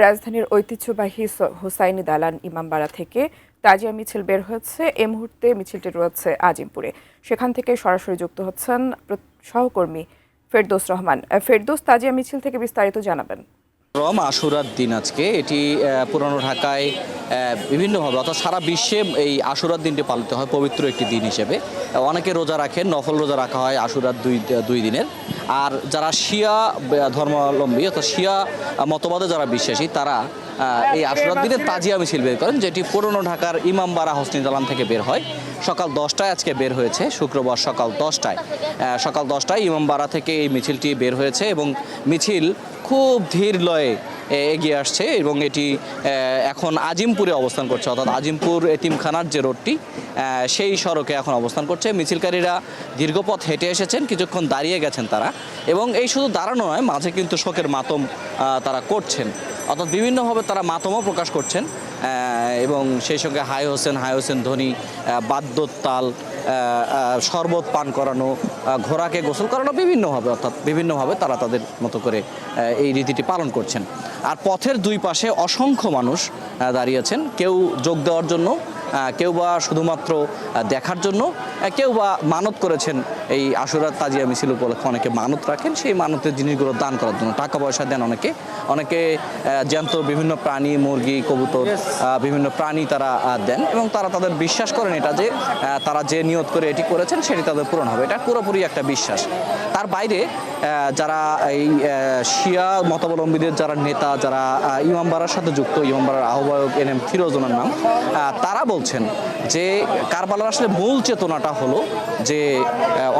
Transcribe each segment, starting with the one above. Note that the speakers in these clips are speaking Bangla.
রাজধানীর ঐতিহ্যবাহী হোসাইনি দালান ইমামবাড়া থেকে তাজিয়া মিছিল বের হয়েছে। এই মুহূর্তে মিছিলটি রয়েছে আজিমপুরে। সেখান থেকে সরাসরি যুক্ত হচ্ছেন সহকর্মী ফেরদৌস রহমান। ফেরদৌস, তাজিয়া মিছিল থেকে বিস্তারিত জানাবেন। আশুরার দিন আজকে এটি পুরানো ঢাকায় বিভিন্নভাবে অর্থাৎ সারা বিশ্বে এই আশুরার দিনটি পালিত হয় পবিত্র একটি দিন হিসেবে। অনেকে রোজা রাখেন, নফল রোজা রাখা হয় আশুরার দুই দিনের। আর যারা শিয়া ধর্মাবলম্বী অর্থাৎ শিয়া মতবাদে যারা বিশ্বাসী তারা এই আশুরার দিনে তাজিয়া মিছিল বের করেন, যেটি পুরনো ঢাকার ইমামবাড়া হোসনি দালান থেকে বের হয়। সকাল 10টায় আজকে বের হয়েছে, শুক্রবার সকাল 10টায় ইমামবাড়া থেকে এই মিছিলটি বের হয়েছে এবং মিছিল খুব ধীর লয়ে এগিয়ে আসছে এবং এটি এখন আজিমপুরে অবস্থান করছে, অর্থাৎ আজিমপুর এতিমখানার যে রোডটি সেই সড়কে এখন অবস্থান করছে। মিছিলকারীরা দীর্ঘপথ হেঁটে এসেছেন, কিছুক্ষণ দাঁড়িয়ে গেছেন তারা, এবং এই শুধু দাঁড়ানো নয়, মাঝে কিন্তু শোকের মাতম তারা করছেন, অর্থাৎ বিভিন্নভাবে তারা মাতমও প্রকাশ করছেন এবং সেই সঙ্গে হাই হোসেন ধ্বনি, বাদ্যতাল, শরবত পান করানো, ঘোড়াকে গোসল করানো, বিভিন্নভাবে তারা তাদের মতো করে এই রীতিটি পালন করছেন। আর পথের দুই পাশে অসংখ্য মানুষ দাঁড়িয়েছেন, কেউ যোগ দেওয়ার জন্য, কেউ বা শুধুমাত্র দেখার জন্য, কেউ বা মানত করেছেন। এই আশুরার তাজিয়া মিছিল উপলক্ষে অনেকে মানত রাখেন, সেই মানতের জিনিসগুলো দান করার জন্য টাকা পয়সা দেন অনেকে জ্যান্ত বিভিন্ন প্রাণী, মুরগি, কবুতর, বিভিন্ন প্রাণী তারা দেন এবং তারা তাদের বিশ্বাস করেন এটা যে তারা যে নিয়ত করে এটি করেছেন সেটি তাদের পূরণ হবে। এটা পুরোপুরি একটা বিশ্বাস। তার বাইরে যারা এই শিয়া মতাবলম্বীদের যারা নেতা, যারা ইমামবাড়ার সাথে যুক্ত, ইমামবাড়ার আহ্বায়ক NM ফিরোজ ওনার নাম, তারা বলছেন যে কারবালার আসলে মূল চেতনাটা হলো যে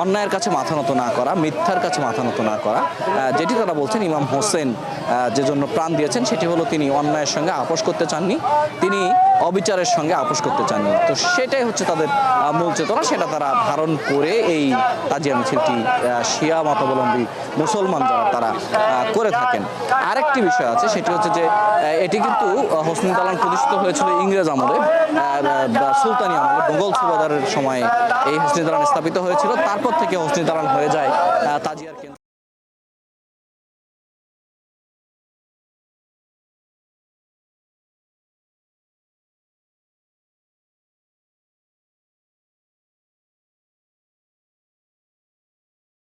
অন্যায়ের কাছে মাথা নত না করা, মিথ্যার কাছে মাথা নত না করা। যেটি তারা বলছেন ইমাম হোসেন যে জন্য প্রাণ দিয়েছেন সেটি হলো তিনি অন্যায়ের সঙ্গে আপোষ করতে চাননি, তিনি অবিচারের সঙ্গে আপোষ করতে চাননি। তো সেটাই হচ্ছে তাদের মূল চেতনা, সেটা তারা ধারণ করে এই তাজিয়া মিছিলটি শিয়া মতাবলম্বী মুসলমান যারা তারা করে থাকেন। আরেকটি বিষয় আছে, সেটি হচ্ছে যে এটি কিন্তু হোসনি দালান প্রতিষ্ঠিত হয়েছিল ইংরেজ আমলে, সুলতানি আমলে, মোগল সুবাদারের সময় এই হোসনি দালান স্থাপিত হয়েছিল। তারপর থেকে হোসনি দালান হয়ে যায় তাজিয়ার কেন্দ্র।